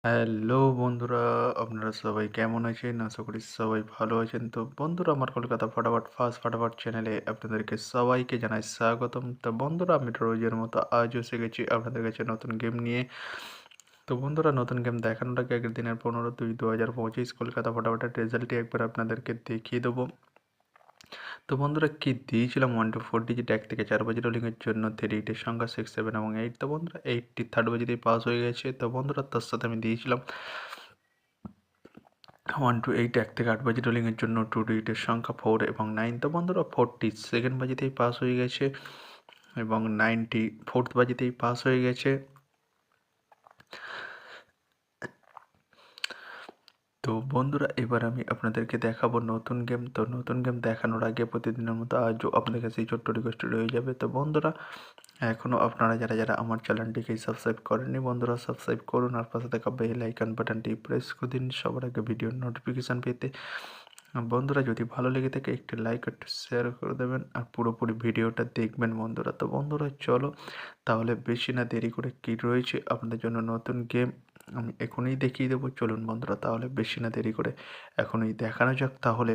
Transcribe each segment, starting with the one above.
Hello বন্ধুরা, আপনারা সবাই কেমন আছেন? আশা করি সবাই ভালো আছেন। তো বন্ধুরা, আমার কলকাতা ফটাফট ফার্স্ট ফটাফট চ্যানেলে আপনাদেরকে সবাইকে জানাই স্বাগতম। তো বন্ধুরা, আমি রোজের মতো আজও এসে গেছি আপনাদের কাছে নতুন গেম নিয়ে। তো বন্ধুরা, নতুন গেম দেখানোর আগে আগের দিনের 15/2/2025 কলকাতা ফটাফটের রেজাল্টটি একবার আপনাদেরকে দেখিয়ে দেবো। তো বন্ধুরা, কি দিয়েছিলাম 1 to 4 ডিজিট 1 থেকে 4 বাজি রোলিংয়ের জন্য 3 এর সংখ্যা 6, 7 এবং 8। তো বন্ধুরা, 8টি থার্ড বাজিতেই পাস হয়ে গেছে। তো বন্ধুরা, তার সাথে আমি দিয়েছিলাম 1 to 8 1 থেকে 8 বাজি রোলিংয়ের জন্য 2 ডিজিটের সংখ্যা 4 এবং 9। তো বন্ধুরা, 4টি সেকেন্ড বাজিতেই পাস হয়ে গেছে এবং 9টি ফোর্থ বাজিতেই পাস হয়ে গেছে। তো বন্ধুরা, এবার আমি আপনাদেরকে দেখাবো নতুন গেম। তো নতুন গেম দেখানোর আগে প্রতিদিনের মতো আজও আপনাদের কাছে এই ছোট্ট রিকোয়েস্ট রয়ে যাবে। তো বন্ধুরা, এখনও আপনারা যারা আমার চ্যানেলটিকে সাবস্ক্রাইব করেননি, বন্ধুরা সাবস্ক্রাইব করুন আর পাশে থাকা বেল আইকন বাটনটি প্রেস করে দিন সবার আগে ভিডিওর নোটিফিকেশান পেতে। বন্ধুরা, যদি ভালো লেগে থাকে একটি লাইক একটু শেয়ার করে দেবেন আর পুরোপুরি ভিডিওটা দেখবেন বন্ধুরা। তো বন্ধুরা, চলো তাহলে বেশি না দেরি করে কী রয়েছে আপনাদের জন্য নতুন গেম আমি এখনই দেখিয়ে দেবো। চলুন বন্ধুরা, তাহলে বেশি না দেরি করে এখনই দেখানো যাক তাহলে।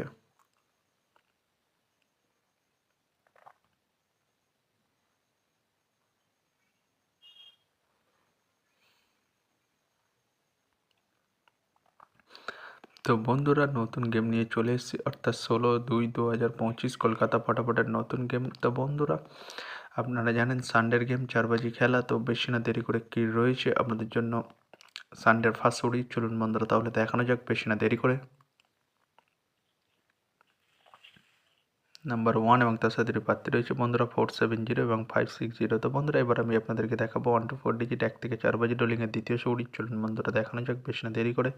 তো বন্ধুরা, নতুন গেম নিয়ে চলে এসেছি, অর্থাৎ 16/2/2025 কলকাতা ফটাফটের নতুন গেম। তো বন্ধুরা, আপনারা জানেন সানডের গেম 4 বাজি খেলা। তো বেশি না দেরি করে কী রয়েছে আপনাদের জন্য সানডের ফার্স্ট উড়ি। চলুন বন্ধুরা, তাহলে দেখানো যাক বেশি না দেরি করে। নাম্বার 1 এবং তার সাথে প্রার্থী রয়েছে বন্ধুরা 470 এবং 560। তো বন্ধুরা, এবার আমি আপনাদেরকে দেখাবো 1 to 4 ডিজিট 1 থেকে 4 বাজি রোলিংয়ের দ্বিতীয় সৌড়ি। চলুন বন্ধুরা, দেখানো যাক বেশি না দেরি করে।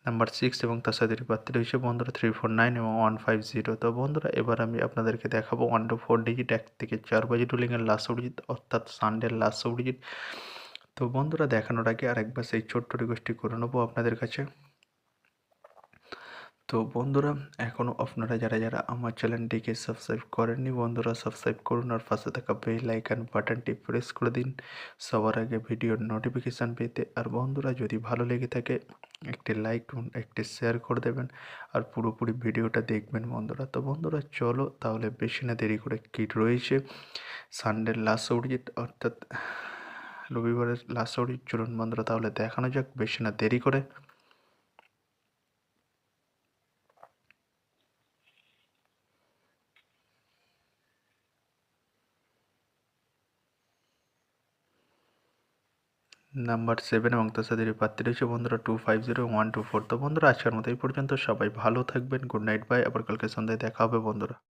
নাম্বার 6 এবং তার সাথে প্রার্থী রয়েছে বন্ধুরা 349 এবং 150। তো বন্ধুরা, এবার আমি আপনাদেরকে দেখাবো 1 to 4 ডিজিট 1 থেকে 4 বাজি রোলিংয়ের লাস্ট উড়িজিত, অর্থাৎ সানডের লাস্ট উড়িজিত। তো বন্ধুরা, দেখানোর আগে আরেকবার সেই ছোট্ট রিকোয়েস্টটি করে নেবো আপনাদের কাছে। তো বন্ধুরা, এখনও আপনারা যারা আমার চ্যানেলটিকে সাবস্ক্রাইব করেননি, বন্ধুরা সাবস্ক্রাইব করুন আর পাশে থাকা বেল আইকন বাটনটি প্রেস করে দিন সবার আগে ভিডিওর নোটিফিকেশান পেতে। আর বন্ধুরা, যদি ভালো লেগে থাকে একটি লাইক এবং একটি শেয়ার করে দেবেন আর পুরোপুরি ভিডিওটা দেখবেন বন্ধুরা। তো বন্ধুরা, চলো তাহলে বেশি না দেরি করে কী রয়েছে সানডের লাস্ট উইকেট, অর্থাৎ রবিবারের লাস্ট উইকেট। চলুন বন্ধুরা, তাহলে দেখানো যাক বেশি না দেরি করে। নাম্বার 7 এবং তার সাথে প্রার্থী রয়েছে বন্ধুরা 250 এবং 124। তো বন্ধুরা, আজকের মতো এই পর্যন্ত। সবাই ভালো থাকবেন। Good night, bye. আবার কালকে সন্ধ্যায় দেখা হবে বন্ধুরা।